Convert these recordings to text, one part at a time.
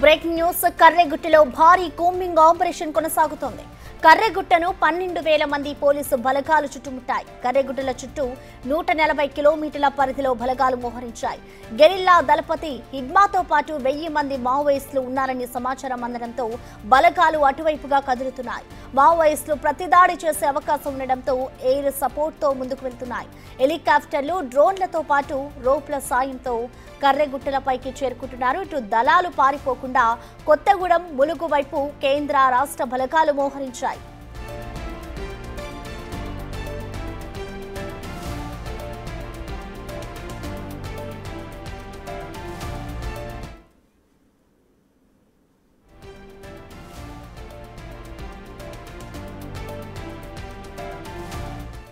Breaking news కర్రెగుట్టలో భారీ combing operation కొనసాగుతోంది. కర్రెగుట్టను 12,000 మంది పోలీసు బలగాలు చుట్టుముట్టాయి. కర్రెగుట్టల చుట్టూ 140 కిలోమీటర్ల పరిధిలో బలగాలు మోహరించాయి. గెరిల్లా దళపతి హిడ్మాతో పాటు 1000 మంది మావోయిస్టులు ఉన్నారని సమాచారం అందడంతో బలగాలు అటువైపుగా కదులుతున్నాయి. మావోయిస్టులు ప్రతిదాడి చేసే అవకాశం ఉండడంతో ఎయిర్ సపోర్ట్తో ముందుకు వెళ్తున్నాయి. హెలికాప్టర్లు, డ్రోన్లతో పాటు రోప్ల సాయంతో కర్రెగుట్టలపైకి చేరుకుంటున్నారు. ఇటు దళాలు పారిపోకుండా కొత్తగూడెం, ములుగు వైపు కేంద్ర, రాష్ట్ర బలగాలు మోహరించాయి.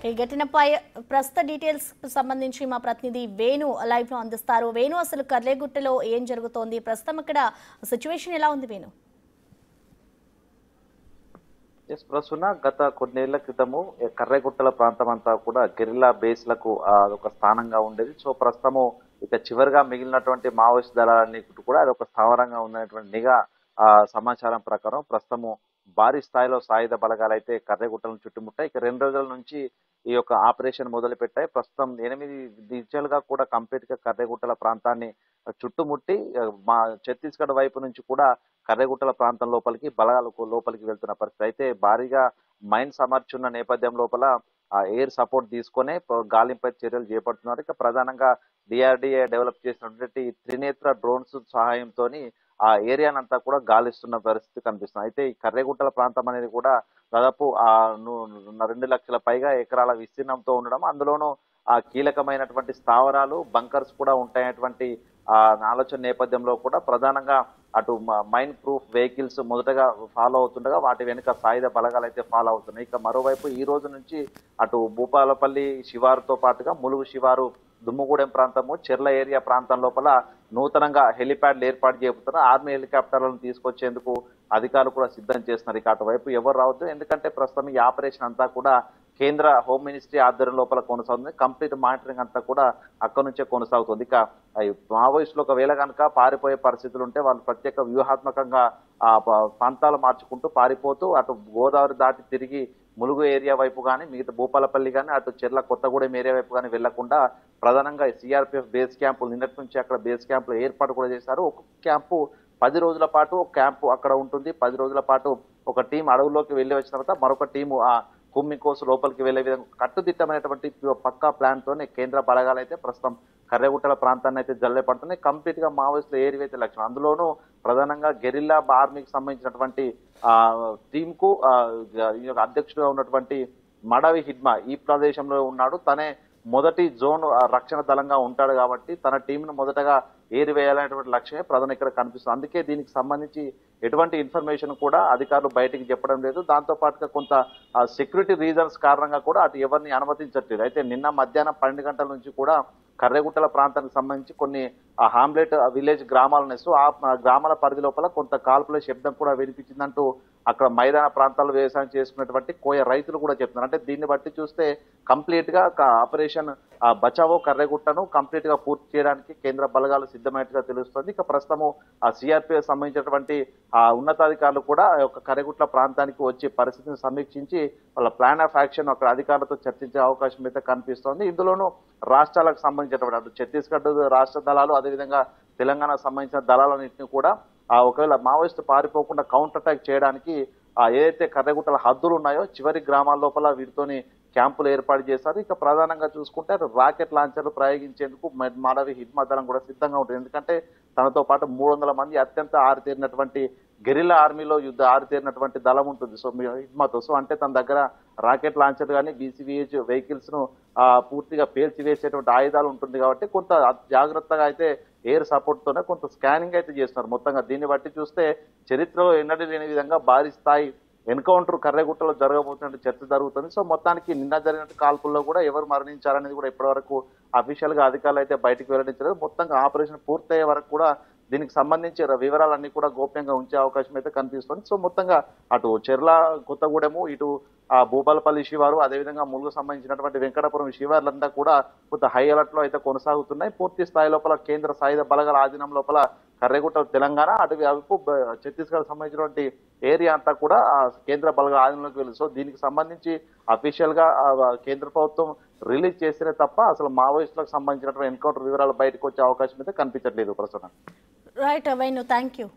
ఈ ఘటనపై ప్రస్తుత డీటెయిల్స్ సంబంధించి మా ప్రతినిధి వేణు లైవ్ లో అందిస్తారు. వేణు, అసలు కర్రెగుట్టలో ఏం జరుగుతోంది, ప్రస్తుతం అక్కడ సిచ్యువేషన్ ఎలా ఉంది వేణు? ప్రస్తుతం గత కొన్నేళ్ల క్రితము కర్రెగుట్టల ప్రాంతం అంతా కూడా గెరిల్లా బేస్లకు ఒక స్థానంగా ఉండేది. సో ప్రస్తుతము ఇక చివరిగా మిగిలినటువంటి మావోయిస్ట్ దళాలన్నీ కూడా అది ఒక స్థావరంగా ఉన్నటువంటి నిఘా సమాచారం ప్రకారం ప్రస్తుతము భారీ స్థాయిలో సాయుధ బలగాలు అయితే కర్రెగుట్టలను చుట్టుముట్టాయి. ఇక 2 రోజుల నుంచి ఈ యొక్క ఆపరేషన్ మొదలు పెట్టాయి. ప్రస్తుతం 8 దిశలుగా కూడా కంప్లీట్ గా కర్రెగుట్టల ప్రాంతాన్ని చుట్టుముట్టి మా ఛత్తీస్గఢ్ వైపు నుంచి కూడా కర్రెగుట్టల ప్రాంతం లోపలికి బలగాలు లోపలికి వెళ్తున్న పరిస్థితి. అయితే భారీగా మైన్స్ అమర్చున్న నేపథ్యం లోపల ఎయిర్ సపోర్ట్ తీసుకునే గాలింపై చర్యలు చేపడుతున్నారు. ఇక ప్రధానంగా డిఆర్డిఏ డెవలప్ చేసినటువంటి త్రినేత్ర డ్రోన్స్ సహాయంతో ఆ ఏరియానంతా కూడా గాలిస్తున్న పరిస్థితి కనిపిస్తుంది. అయితే ఈ కర్రెగుట్టల ప్రాంతం అనేది కూడా దాదాపు 2 లక్షల పైగా ఎకరాల విస్తీర్ణంతో ఉండడం, అందులోనూ ఆ కీలకమైనటువంటి స్థావరాలు, బంకర్స్ కూడా ఉంటాయటువంటి ఆలోచన నేపథ్యంలో కూడా ప్రధానంగా అటు మైన్ ప్రూఫ్ వెహికల్స్ మొదటగా ఫాలో అవుతుండగా వాటి వెనుక సాయుధ బలగాలు అయితే ఫాలో అవుతున్నాయి. ఇక మరోవైపు ఈ రోజు నుంచి అటు భూపాలపల్లి శివారుతో పాటుగా ములుగు శివారు, దుమ్ముగూడెం ప్రాంతము, చెర్ల ఏరియా ప్రాంతం లోపల నూతనంగా హెలిప్యాడ్లు ఏర్పాటు చేయబోతున్నారు. ఆర్మీ హెలికాప్టర్లను తీసుకొచ్చేందుకు అధికారులు కూడా సిద్ధం చేస్తున్నారు. ఇక అటువైపు ఎవరు రావద్దు, ఎందుకంటే ప్రస్తుతం ఈ ఆపరేషన్ అంతా కూడా కేంద్ర హోమ్ మినిస్ట్రీ ఆధ్వర్యం లోపల కొనసాగుతుంది. కంప్లీట్ మానిటరింగ్ అంతా కూడా అక్కడి నుంచే కొనసాగుతుంది. ఇక మావోయిస్టులు ఒకవేళ కనుక పారిపోయే పరిస్థితులు ఉంటే వాళ్ళు ప్రత్యేక వ్యూహాత్మకంగా ప్రాంతాలు మార్చుకుంటూ పారిపోతూ అటు గోదావరి దాటి తిరిగి ములుగు ఏరియా వైపు కానీ, మిగతా భూపాలపల్లి కానీ, అటు చెర్ల కొత్తగూడెం ఏరియా వైపు కానీ వెళ్లకుండా ప్రధానంగా సిఆర్పిఎఫ్ బేస్ క్యాంపులు నిన్నటి నుంచి అక్కడ బేస్ క్యాంపులు ఏర్పాటు కూడా చేశారు. ఒక క్యాంపు 10 రోజుల పాటు ఒక క్యాంపు అక్కడ ఉంటుంది. 10 రోజుల పాటు ఒక టీం అడవుల్లోకి వెళ్లి వచ్చిన తర్వాత మరొక టీము ఆ కుమ్మి కోసు లోపలికి వెళ్లే విధంగా కట్టుదిట్టమైనటువంటి పక్కా ప్లాన్ తోనే కేంద్ర బలగాలు అయితే ప్రస్తుతం కర్రెగుట్టల ప్రాంతాన్ని అయితే జల్లె పడుతున్నాయి. కంప్లీట్ గా మావోయిస్టుల ఏరివైతే లక్ష్యం, అందులోనూ ప్రధానంగా గెరిల్లా ఆర్మీకి సంబంధించినటువంటి టీమ్ కు అధ్యక్షుడిగా ఉన్నటువంటి మడవి హిడ్మా ఈ ప్రదేశంలో ఉన్నాడు. తనే మొదటి జోన్ రక్షణ దళంగా ఉంటాడు కాబట్టి తన టీంను మొదటగా ఏరివేయాలనేటువంటి లక్ష్యమే ప్రధాన ఇక్కడ కనిపిస్తుంది. అందుకే దీనికి సంబంధించి ఎటువంటి ఇన్ఫర్మేషన్ కూడా అధికారులు బయటికి చెప్పడం లేదు. దాంతో పాటుగా కొంత సెక్యూరిటీ రీజన్స్ కారణంగా కూడా అటు ఎవరిని అనుమతించట్లేదు. అయితే నిన్న మధ్యాహ్నం 12 గంటల నుంచి కూడా కర్రెగుట్టల ప్రాంతానికి సంబంధించి కొన్ని హామ్లెట్ విలేజ్ గ్రామాలు ఉన్నాయి. సో ఆ గ్రామాల పరిధి లోపల కొంత కాల్పుల శబ్దం కూడా వినిపించిందంటూ అక్కడ మైదాన ప్రాంతాల్లో వ్యవసాయం చేసుకున్నటువంటి కోయ రైతులు కూడా చెప్తున్నారు. అంటే దీన్ని బట్టి చూస్తే కంప్లీట్ గా ఆపరేషన్ బచావో కర్రెగుట్టను కంప్లీట్ గా పూర్తి చేయడానికి కేంద్ర బలగాలు సిద్ధమైనట్టుగా తెలుస్తుంది. ఇక ప్రస్తుతము ఆ సిఆర్పిఎఫ్ సంబంధించినటువంటి ఉన్నతాధికారులు కూడా కర్రెగుట్ల ప్రాంతానికి వచ్చి పరిస్థితిని సమీక్షించి వాళ్ళ ప్లాన్ ఆఫ్ యాక్షన్ అక్కడ అధికారులతో చర్చించే అవకాశం అయితే కనిపిస్తోంది. ఇందులోనూ రాష్ట్రాలకు సంబంధించినటువంటి అటు ఛత్తీస్గఢ్ రాష్ట్ర దళాలు, అదేవిధంగా తెలంగాణకు సంబంధించిన దళాలన్నింటినీ కూడా ఒకవేళ మావోయిస్టు పారిపోకుండా కౌంటర్ అటాక్ చేయడానికి ఏదైతే కర్రెగుట్టల హద్దులు ఉన్నాయో చివరి గ్రామాల లోపల వీటితోని క్యాంపులు ఏర్పాటు చేశారు. ఇక ప్రధానంగా చూసుకుంటే రాకెట్ లాంచర్లు ప్రయోగించేందుకు మడవి హిడ్మా దళం కూడా సిద్ధంగా ఉంటుంది. ఎందుకంటే తనతో పాటు 300 మంది అత్యంత ఆరితేరినటువంటి గెరిల్లా ఆర్మీలో ఆరితేరినటువంటి దళం ఉంటుంది సో హిడ్మాతో. సో అంటే తన దగ్గర రాకెట్ లాంచర్ కానీ, బీసీవీహెచ్ వెహికల్స్ ను పూర్తిగా పేల్చివేసేటువంటి ఆయుధాలు ఉంటుంది కాబట్టి కొంత జాగ్రత్తగా అయితే ఎయిర్ సపోర్ట్ తోనే కొంత స్కానింగ్ అయితే చేస్తున్నారు. మొత్తంగా దీన్ని బట్టి చూస్తే చరిత్రలో ఎన్నడూ లేని విధంగా భారీ స్థాయి ఎన్కౌంటర్ కర్రెగుట్టలో జరగబోతున్నట్టు చర్చ జరుగుతుంది. సో మొత్తానికి నిన్న జరిగిన కాల్పుల్లో కూడా ఎవరు మరణించారనేది కూడా ఇప్పటివరకు అఫీషియల్ గా అధికారులు అయితే బయటకు వెల్లడించలేదు. మొత్తంగా ఆపరేషన్ పూర్తయ్యే వరకు కూడా దీనికి సంబంధించి వివరాలన్నీ కూడా గోప్యంగా ఉంచే అవకాశం అయితే కనిపిస్తుంది. సో మొత్తంగా అటు చెర్ల కొత్తగూడెము, ఇటు భూపాలపల్లి శివారు, అదేవిధంగా ములుగు సంబంధించినటువంటి వెంకటాపురం శివార్లంతా కూడా కొంత హై అలర్ట్ లో అయితే కొనసాగుతున్నాయి. పూర్తి స్థాయి లోపల కేంద్ర సాయుధ బలగాల ఆధీనం లోపల కర్రెగుట్ట తెలంగాణ అటువైపు ఛత్తీస్గఢ్ సంబంధించినటువంటి ఏరియా అంతా కూడా కేంద్ర బలగాల ఆధీనంలోకి వెళ్ళింది. సో దీనికి సంబంధించి అఫీషియల్ గా కేంద్ర ప్రభుత్వం రిలీజ్ చేస్తేనే తప్ప అసలు మావోయిస్టులకు సంబంధించినటువంటి ఎన్కౌంటర్ వివరాలు బయటకు వచ్చే అవకాశం అయితే కనిపించట్లేదు ప్రస్తుతం. Right Venu, thank you.